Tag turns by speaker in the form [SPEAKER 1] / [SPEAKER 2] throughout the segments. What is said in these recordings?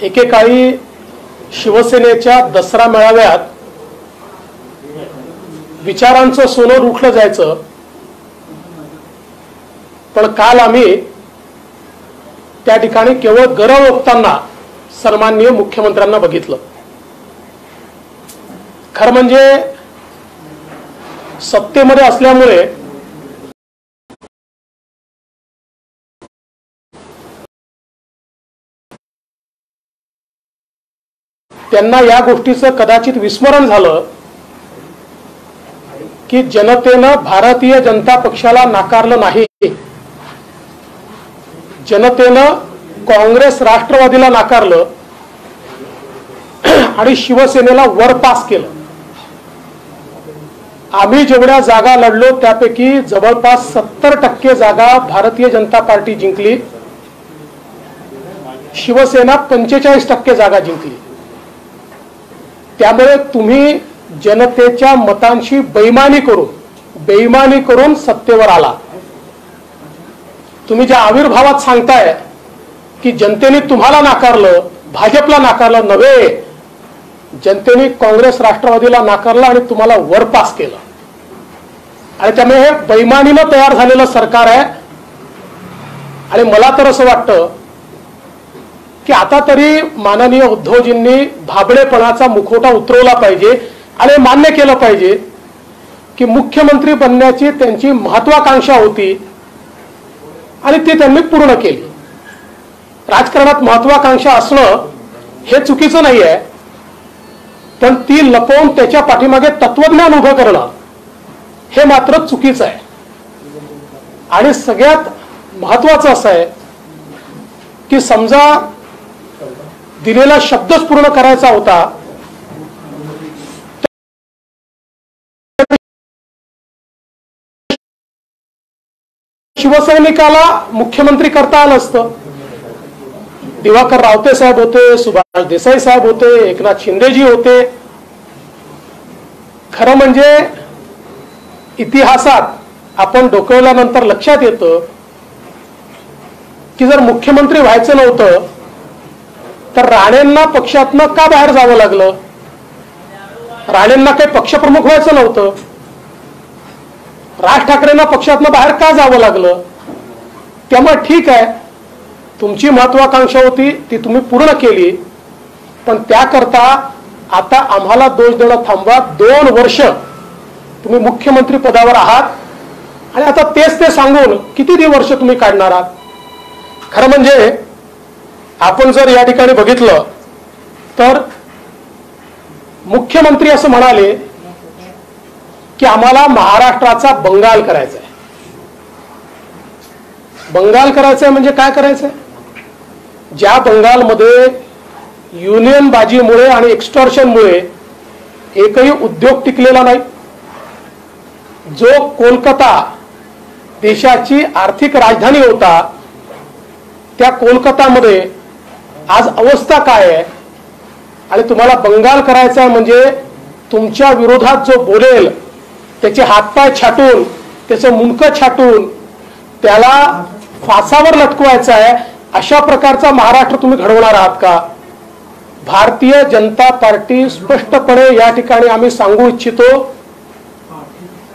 [SPEAKER 1] एकेकाळी शिवसेनेच्या दसरा मेळाव्यात विचारांचं सोनं उठलं जायचं, पण काल आम्ही त्या ठिकाणी केवळ गरव ओकताना सन्माननीय मुख्यमंत्र्यांना बघितलं. खरं म्हणजे सत्तेमध्ये असल्यामुळे त्यांना या गोष्टीचं कदाचित विस्मरण झालं की जनतेनं भारतीय जनता पक्षाला नाकारलं नाही, जनतेनं काँग्रेस राष्ट्रवादीला नाकारलं आणि शिवसेनेला वर पास केलं. आम्ही जेवढ्या जागा लढलो त्यापैकी जवळपास 70% जागा भारतीय जनता पार्टी जिंकली, शिवसेना 45% जागा जिंकली. त्यामुळे तुम्ही जनतेच्या मतांशी बेईमानी करून सत्तेवर आला. तुम्ही ज्या आविर्भावात सांगताय की जनतेने तुम्हाला नाकारलं, भाजपला नाकारलं नव्हे, जनतेने काँग्रेस राष्ट्रवादीला नाकारलं आणि तुम्हाला वरपास केलं. आणि त्यामुळे हे बेईमानीनं तयार झालेलं सरकार आहे. आणि मला तर असं वाटतं की आता तरी माननीय उद्धवजींनी भाबडेपणाचा मुखवटा उतरवला पाहिजे आणि मान्य केलं पाहिजे की मुख्यमंत्री बनण्याची त्यांची महत्वाकांक्षा होती आणि ती त्यांनी पूर्ण केली. राजकारणात महत्वाकांक्षा असणं हे चुकीचं नाही आहे, पण ती लपवून त्याच्या पाठीमागे तत्वज्ञान उभं करणं हे मात्र चुकीचं आहे. आणि सगळ्यात महत्वाचं असं आहे की समजा दिलेला शब्दच पूर्ण करायचा होता, शिवसैनिकाला मुख्यमंत्री करता आलं असतं. दिवाकर रावते साहेब होते, सुभाष देसाई साहेब होते, एकनाथ शिंदेजी होते. खरं म्हणजे इतिहासात आपण डोकवल्यानंतर लक्षात येतं की जर मुख्यमंत्री व्हायचं नव्हतं तर राणेंना पक्षातनं का बाहेर जावं लागलं? राणेंना काही पक्षप्रमुख व्हायचं नव्हतं, राज ठाकरेंना पक्षातनं बाहेर का जावं लागलं? त्यामुळे ठीक आहे, तुमची महत्वाकांक्षा होती ती तुम्ही पूर्ण केली, पण त्याकरता आता आम्हाला दोष देणं थांबवा. 2 वर्ष तुम्ही मुख्यमंत्री पदावर आहात आणि आता तेच ते सांगून किती वर्ष तुम्ही काढणार आहात? खरं म्हणजे आपण जर या ठिकाणी बघितलं तर मुख्यमंत्री असं म्हणाले की आम्हाला महाराष्ट्राचा बंगाल करायचा आहे. बंगाल करायचं आहे म्हणजे काय करायचंय? ज्या बंगालमध्ये युनियन बाजीमुळे आणि एक्स्टॉर्शनमुळे एकही उद्योग टिकलेला नाही, जो कोलकाता देशाची आर्थिक राजधानी होता, त्या कोलकातामध्ये आज अवस्था काय आहे? आणि तुम्हाला बंगाल करायचा आहे म्हणजे तुमच्या विरोधात जो बोलेल त्याचे हातपाय छाटून, त्याचं मुंडकं छाटून त्याला फासावर लटकवायचं आहे, अशा प्रकारचा महाराष्ट्र तुम्ही घडवणार आहात का? भारतीय जनता पार्टी स्पष्टपणे या ठिकाणी आम्ही सांगू इच्छितो,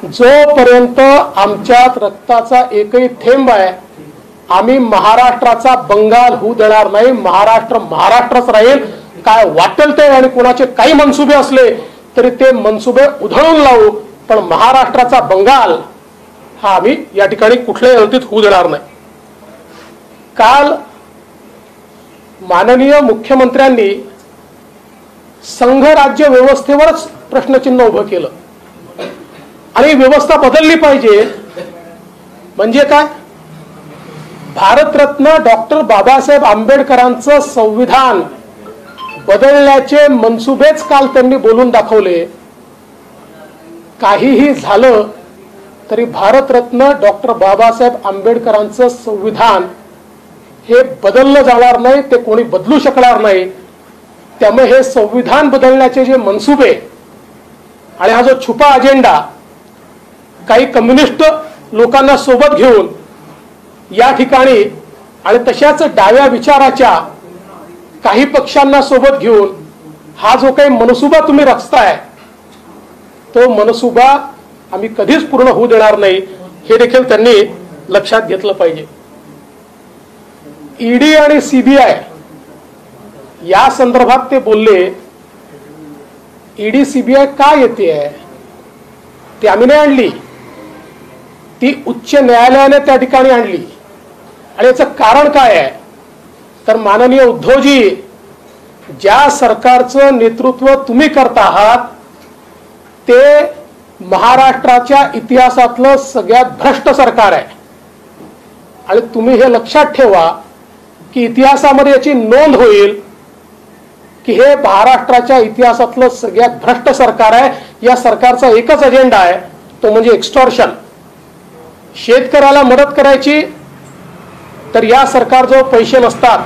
[SPEAKER 1] जोपर्यंत आमच्यात रक्ताचा एकही थेंब आहे आम्ही महाराष्ट्राचा बंगाल होऊ देणार नाही. महाराष्ट्र महाराष्ट्रच राहील. काय वाटेल ते आणि कोणाचे काही मनसुबे असले तरी ते मनसुबे उधळून लावू, पण महाराष्ट्राचा बंगाल हा आम्ही या ठिकाणी कुठल्याही हालतीत होऊ देणार नाही. काल माननीय मुख्यमंत्र्यांनी संघ राज्य व्यवस्थेवरच प्रश्नचिन्ह उभं केलं आणि व्यवस्था बदलली पाहिजे. म्हणजे काय? भारतरत्न डॉक्टर बाबासाहेब आंबेडकरांचं संविधान बदलण्याचे मनसुबेच काल त्यांनी बोलून दाखवले. काहीही झालं तरी भारतरत्न डॉक्टर बाबासाहेब आंबेडकरांचं संविधान हे बदललं जाणार नाही, ते कोणी बदलू शकणार नाही. त्यामुळे हे संविधान बदलण्याचे जे मनसुबे आणि हा जो छुपा अजेंडा काही कम्युनिस्ट लोकांना सोबत घेऊन या ठिकाणी आणि तशाच डाव्या विचाराच्या काही पक्षांना सोबत घेऊन हा जो काही मनसुबा तुम्ही रचताय तो मनसुबा आम्ही कधीच पूर्ण होऊ देणार नाही, हे देखील त्यांनी लक्षात घेतलं पाहिजे. ईडी आणि सीबीआय या संदर्भात ते बोलले. ईडी सीबीआय का येते आहे? ती आम्ही नाही आणली, ती उच्च न्यायालयाने त्या ठिकाणी आणली. आणि याचं कारण काय आहे तर माननीय उद्धवजी, ज्या सरकारचं नेतृत्व तुम्ही करता आहात ते महाराष्ट्राच्या इतिहासातलं सगळ्यात भ्रष्ट सरकार आहे. आणि तुम्ही हे लक्षात ठेवा की इतिहासामध्ये याची नोंद होईल की हे महाराष्ट्राच्या इतिहासातलं सगळ्यात भ्रष्ट सरकार आहे. या सरकारचा एकच अजेंडा आहे, तो म्हणजे एक्स्टॉर्शन. शेतकऱ्याला मदत करायची तर या सरकारजवळ पैसे नसतात,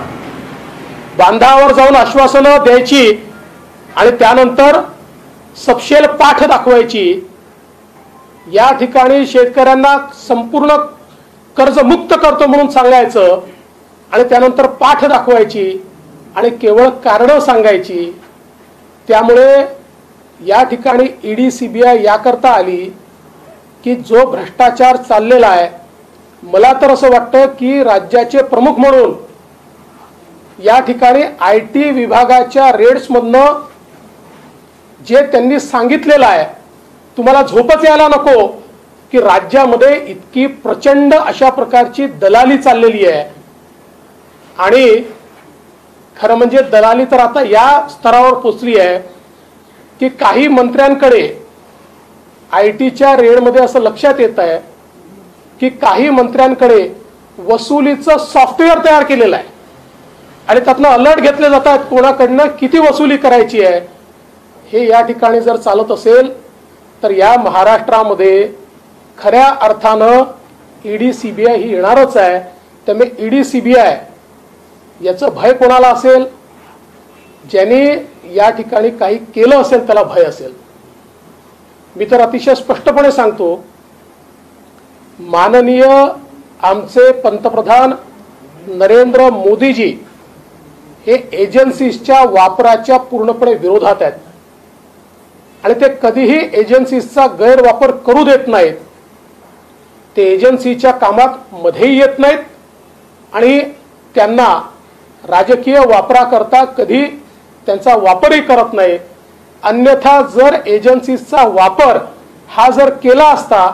[SPEAKER 1] बांधावर जाऊन आश्वासनं द्यायची आणि त्यानंतर सपशेल पाठ दाखवायची. या ठिकाणी शेतकऱ्यांना संपूर्ण कर्जमुक्त करतो म्हणून सांगायचं आणि त्यानंतर पाठ दाखवायची आणि केवळ कारणं सांगायची. त्यामुळे या ठिकाणी ईडी सीबीआय याकरता आली की जो भ्रष्टाचार चाललेला आहे, मला तर असं वाटतं की राज्याचे प्रमुख म्हणून या ठिकाणी IT विभागाच्या रेड्समधनं जे त्यांनी सांगितलेलं आहे, तुम्हाला झोपच यायला नको की राज्यामध्ये इतकी प्रचंड अशा प्रकारची दलाली चाललेली आहे. आणि खरं म्हणजे दलाली तर आता या स्तरावर पोचली आहे की काही मंत्र्यांकडे ITच्या रेडमध्ये असं लक्षात येत आहे की काही मंत्र्यांकडे वसुलीचं सॉफ्टवेअर तयार केलेलं आहे आणि त्यातनं अलर्ट घेतले जातात कोणाकडनं किती वसुली करायची आहे. हे या ठिकाणी जर चालत असेल तर या महाराष्ट्रामध्ये खऱ्या अर्थानं ईडी सीबीआय ही येणारच आहे. त्यामुळे ईडी सीबीआय याचं भय कोणाला असेल? ज्यांनी या ठिकाणी काही केलं असेल त्याला भय असेल. मी तर अतिशय स्पष्टपणे सांगतो, माननीय आमचे पंतप्रधान नरेंद्र मोदीजी हे एजन्सीजच्या वापराच्या पूर्णपणे विरोधात आहेत आणि ते कधीही एजन्सीजचा गैरवापर करू देत नाहीत. ते एजन्सीच्या कामात मध्येही येत नाहीत आणि त्यांना राजकीय वापराकरता कधी त्यांचा वापरही करत नाही. अन्यथा जर एजन्सीचा वापर हा जर केला असता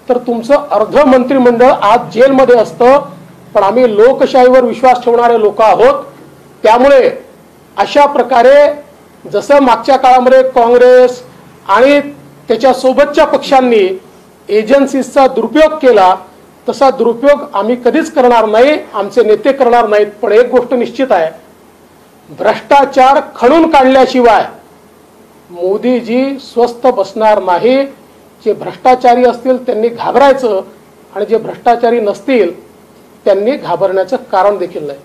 [SPEAKER 1] तर तुमचं अर्ध मंत्रिमंडळ आज जेलमध्ये असतं. पण आम्ही लोकशाहीवर विश्वास ठेवणारे लोक आहोत, त्यामुळे अशा प्रकारे जसं मागच्या काळामध्ये काँग्रेस आणि त्याच्या सोबतच्या पक्षांनी एजन्सीचा दुरुपयोग केला तसा दुरुपयोग आम्ही कधीच करणार नाही, आमचे नेते करणार नाहीत. पण एक गोष्ट निश्चित आहे, भ्रष्टाचार खणून काढल्याशिवाय मोदीजी स्वस्थ बसणार नाही. जे भ्रष्टाचारी असतील त्यांनी घाबरायचं आणि जे भ्रष्टाचारी नसतील त्यांनी घाबरण्याचं कारण देखील नाही.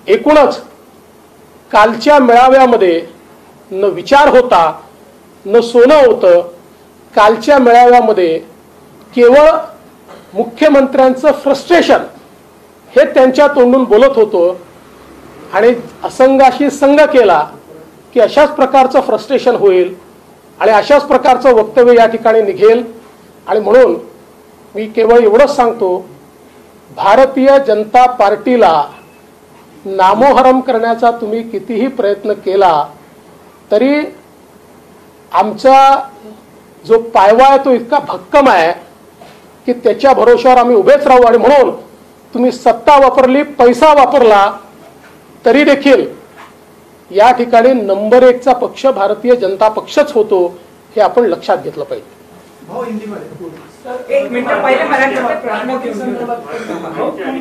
[SPEAKER 1] एकूणच कालच्या मेळाव्यामध्ये न विचार होता न सोनं होतं. कालच्या मेळाव्यामध्ये केवळ मुख्यमंत्र्यांचं फ्रस्ट्रेशन हे त्यांच्या तोंडून बोलत होतं आणि असंघाशी संघ केला की अशाच प्रकारचं फ्रस्ट्रेशन होईल आणि अशाच प्रकारचं वक्तव्य या ठिकाणी निघेल. आणि म्हणून मी केवळ एवढंच सांगतो, भारतीय जनता पार्टीला नामोहरम करण्याचा तुम्ही कितीही प्रयत्न केला तरी आमचा जो पायवा आहे तो इतका भक्कम आहे की त्याच्या भरोश्यावर आम्ही उभेच राहू. आणि म्हणून तुम्ही सत्ता वापरली, पैसा वापरला तरी देखील या ठिकाणी नंबर 1 चा पक्ष भारतीय जनता पक्षच होतो, हे आपण लक्षात घेतलं पाहिजे.
[SPEAKER 2] एक मिनिट पहिले मराठीमध्ये प्रश्न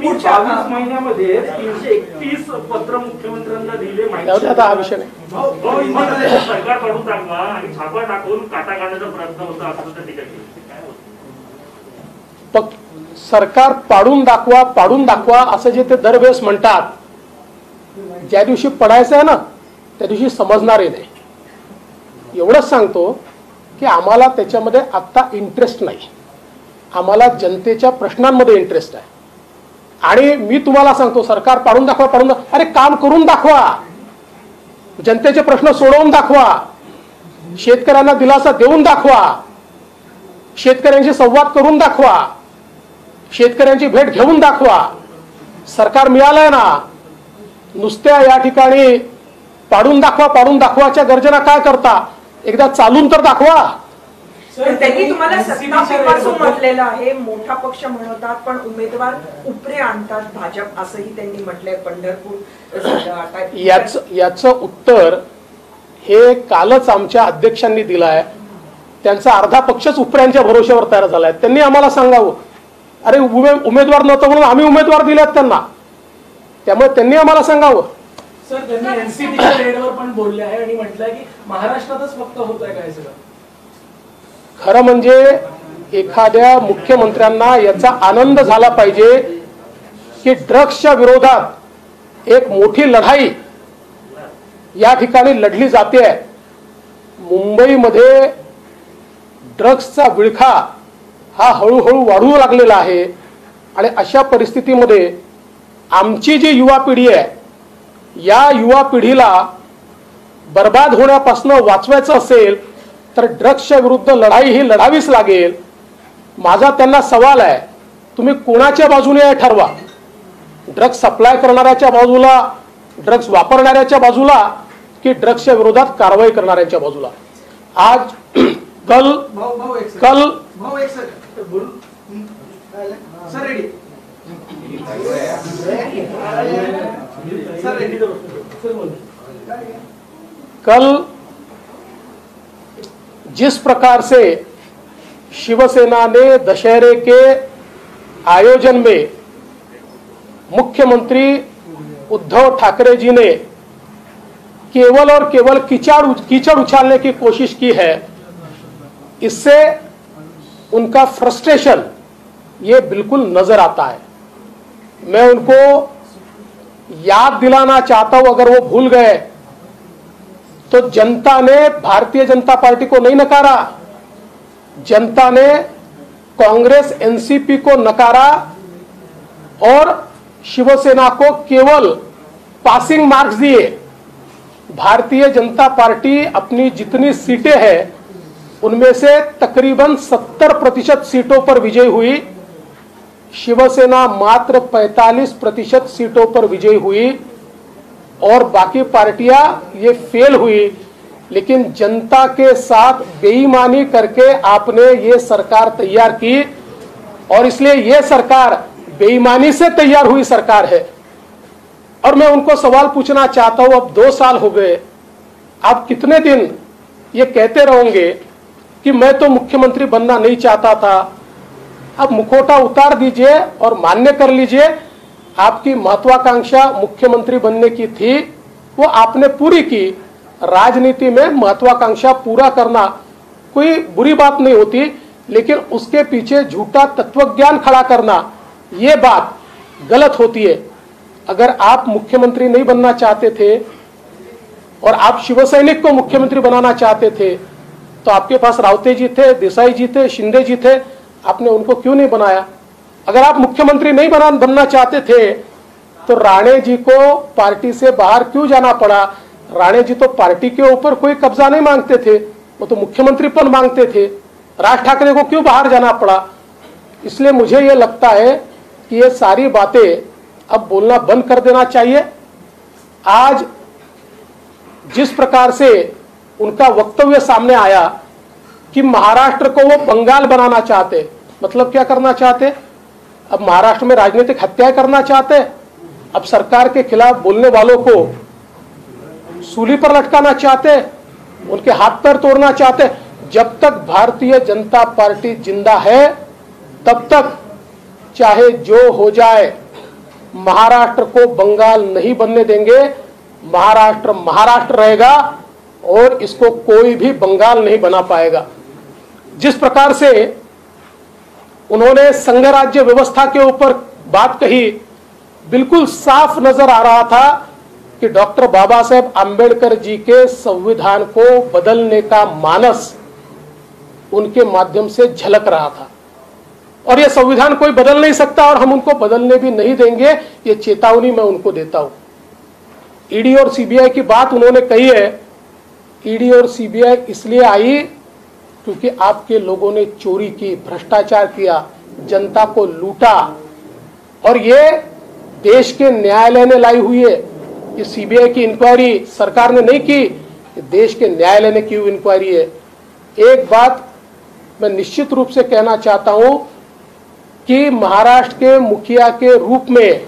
[SPEAKER 3] पुढच्या 22 महिन्यामध्ये 331 पत्र मुख्यमंत्र्यांना दिले. माहिती
[SPEAKER 1] आता हा विषय नाही.
[SPEAKER 3] सरकार पाडून टाकवा आणि छापा टाकून काटा काढण्याचा प्रयत्न होता असं टीका केली.
[SPEAKER 1] सरकार पाडून दाखवा असं जे ते दरवेळेस म्हणतात, ज्या दिवशी पडायचं आहे ना त्या दिवशी समजणार नाही. एवढंच सांगतो की आम्हाला त्याच्यामध्ये आत्ता इंटरेस्ट नाही. आम्हाला जनतेच्या प्रश्नांमध्ये इंटरेस्ट आहे. आणि मी तुम्हाला सांगतो, सरकार पाडून दाखवा, पाडून दाखवा. अरे काम करून दाखवा, जनतेचे प्रश्न सोडवून दाखवा, शेतकऱ्यांना दिलासा देऊन दाखवा, शेतकऱ्यांशी संवाद करून दाखवा, शेतकऱ्यांची भेट घेऊन दाखवा. सरकार मिळालंय ना, नुसत्या या ठिकाणी पाडून दाखवा, पाडून दाखवाच्या गर्जना काय करता, एकदा चालून तर दाखवा.
[SPEAKER 2] त्यांनी तुम्हाला सत्तापासून म्हटलेलं आहे, मोठा पक्ष म्हणतात पण उमेदवार उपरे आणतात भाजप, असंही त्यांनी म्हटलंय. पंढरपूर झालं, आता
[SPEAKER 1] याचं उत्तर हे कालच आमच्या अध्यक्षांनी दिलं आहे. त्यांचा अर्धा पक्षच उपऱ्यांच्या भरोश्यावर तयार झालाय. त्यांनी आम्हाला सांगावं, अरे उमेदवार नव्हतं म्हणून आम्ही उमेदवार दिलेत त्यांना, त्यामुळे त्यांनी आम्हाला सांगावं.
[SPEAKER 4] सर, त्यांनी एनसीपीच्या रेडवर पण बोलले आहे आणि म्हटलंय की महाराष्ट्रातच फक्त होत आहे काय सगळं.
[SPEAKER 1] खरं म्हणजे एखाद्या मुख्यमंत्र्यांना याचा आनंद झाला पाहिजे की ड्रग्सच्या विरोधात एक मोठी लढाई या ठिकाणी लढली जाते. मुंबईमध्ये ड्रग्सचा विळखा हा हळूहळू वाढू लागलेला आहे आणि अशा परिस्थितीमध्ये आमची जी युवा पिढी आहे, या युवा पिढीला बर्बाद होण्यापासून वाचवायचं असेल तर ड्रग्सच्या विरुद्ध लढाई ही लढावीच लागेल. माझा त्यांना सवाल आहे, तुम्ही कोणाच्या बाजूने आहे ठरवा, ड्रग्स सप्लाय करणाऱ्याच्या बाजूला, ड्रग्स वापरणाऱ्याच्या बाजूला की ड्रग्सच्या विरोधात कारवाई करणाऱ्यांच्या बाजूला. आज कल कल जिस प्रकार से शिवसेना ने दशहरे के आयोजन में मुख्यमंत्री उद्धव ठाकरे जी ने केवल और केवल कीचड़ उछालने की कोशिश की है, इससे उनका फ्रस्ट्रेशन ये बिल्कुल नजर आता है. मैं उनको याद दिलाना चाहता हूं, अगर वो भूल गए तो जनता ने भारतीय जनता पार्टी को नहीं नकारा, जनता ने कांग्रेस एनसीपी को नकारा और शिवसेना को केवल पासिंग मार्क्स दिए. भारतीय जनता पार्टी अपनी जितनी सीटें हैं उनमें से तकरीबन 70% सीटों पर विजयी हुई, शिवसेना मात्र 45% सीटों पर विजयी हुई और बाकी पार्टियां ये फेल हुई. लेकिन जनता के साथ बेईमानी करके आपने ये सरकार तैयार की और इसलिए ये सरकार बेईमानी से तैयार हुई सरकार है. और मैं उनको सवाल पूछना चाहता हूं, अब 2 साल हो गए, आप कितने दिन ये कहते रहोगे कि मैं तो मुख्यमंत्री बनना नहीं चाहता था. अब मुखौटा उतार दीजिए और मान्य कर लीजिए, आपकी महत्वाकांक्षा मुख्यमंत्री बनने की थी, वो आपने पूरी की. राजनीति में महत्वाकांक्षा पूरा करना कोई बुरी बात नहीं होती, लेकिन उसके पीछे झूठा तत्वज्ञान खड़ा करना ये बात गलत होती है. अगर आप मुख्यमंत्री नहीं बनना चाहते थे और आप शिवसैनिक को मुख्यमंत्री बनाना चाहते थे तो आपके पास रावते जी थे, देसाई जी थे, शिंदे जी थे, आपने उनको क्यों नहीं बनाया. अगर आप मुख्यमंत्री नहीं बनना चाहते थे तो राणे जी को पार्टी से बाहर क्यों जाना पड़ा. राणे जी तो पार्टी के ऊपर कोई कब्जा नहीं मांगते थे, वो तो मुख्यमंत्री पद मांगते थे. राज ठाकरे को क्यों बाहर जाना पड़ा. इसलिए मुझे ये लगता है कि ये सारी बातें अब बोलना बंद कर देना चाहिए. आज जिस प्रकार से उनका वक्तव्य सामने आया कि महाराष्ट्र को वो बंगाल बनाना चाहते, मतलब क्या करना चाहते, अब महाराष्ट्र में राजनीतिक हत्याएं करना चाहते, अब सरकार के खिलाफ बोलने वालों को सूली पर लटकाना चाहते, उनके हाथ पैर तोड़ना चाहते. जब तक भारतीय जनता पार्टी जिंदा है तब तक चाहे जो हो जाए महाराष्ट्र को बंगाल नहीं बनने देंगे. महाराष्ट्र महाराष्ट्र रहेगा और इसको कोई भी बंगाल नहीं बना पाएगा. जिस प्रकार से उन्होंने संघ राज्य व्यवस्था के ऊपर बात कही, बिल्कुल साफ नजर आ रहा था कि डॉक्टर बाबा साहेब आंबेडकर जी के संविधान को बदलने का मानस उनके माध्यम से झलक रहा था. और ये संविधान कोई बदल नहीं सकता और हम उनको बदलने भी नहीं देंगे, ये चेतावनी मैं उनको देता हूं। ईडी और सीबीआई की बात उन्होंने कही है, ईडी और सीबीआई इसलिए आई क्योंकि आपके लोगों ने चोरी की, भ्रष्टाचार किया, जनता को लूटा, और ये देश के न्यायालय ने लाई हुई है। ये सीबीआई की इंक्वायरी सरकार ने नहीं की, ये देश के न्यायालय ने की हुई इंक्वायरी है। एक बात मैं निश्चित रूप से कहना चाहता हूं कि महाराष्ट्र के मुखिया के रूप में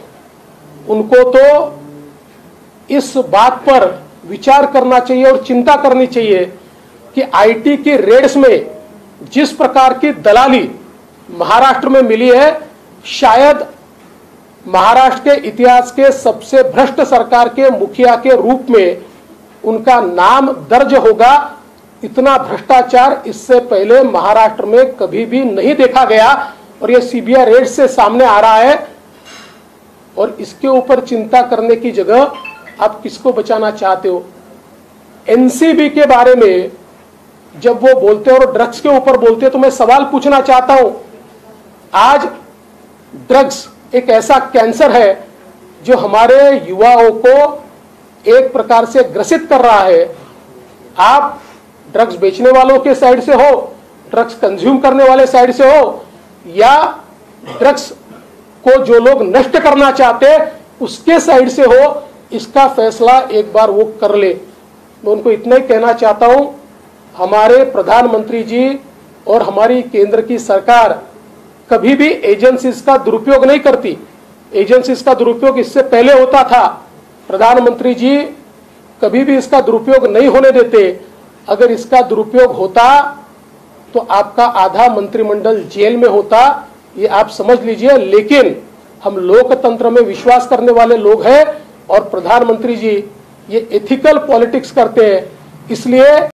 [SPEAKER 1] उनको तो इस बात पर विचार करना चाहिए और चिंता करनी चाहिए कि आईटी की रेड्स में जिस प्रकार की दलाली महाराष्ट्र में मिली है, शायद महाराष्ट्र के इतिहास के सबसे भ्रष्ट सरकार के मुखिया के रूप में उनका नाम दर्ज होगा। इतना भ्रष्टाचार इससे पहले महाराष्ट्र में कभी भी नहीं देखा गया और यह सीबीआई रेड से सामने आ रहा है। और इसके ऊपर चिंता करने की जगह आप किसको बचाना चाहते हो? एनसीबी के बारे में जब वो बोलते हैं और ड्रग्स के ऊपर बोलते हैं तो मैं सवाल पूछना चाहता हूं, आज ड्रग्स एक ऐसा कैंसर है जो हमारे युवाओं को एक प्रकार से ग्रसित कर रहा है। आप ड्रग्स बेचने वालों के साइड से हो, ड्रग्स कंज्यूम करने वाले साइड से हो, या ड्रग्स को जो लोग नष्ट करना चाहते हैं उसके साइड से हो, इसका फैसला एक बार वो कर ले। मैं उनको इतना ही कहना चाहता हूं, हमारे प्रधानमंत्री जी और हमारी केंद्र की सरकार कभी भी एजेंसीज का दुरुपयोग नहीं करती। एजेंसीज का दुरुपयोग इससे पहले होता था, प्रधानमंत्री जी कभी भी इसका दुरुपयोग नहीं होने देते। अगर इसका दुरुपयोग होता तो आपका आधा मंत्रिमंडल जेल में होता, ये आप समझ लीजिए। लेकिन हम लोकतंत्र में विश्वास करने वाले लोग हैं और प्रधानमंत्री जी ये एथिकल पॉलिटिक्स करते हैं, इसलिए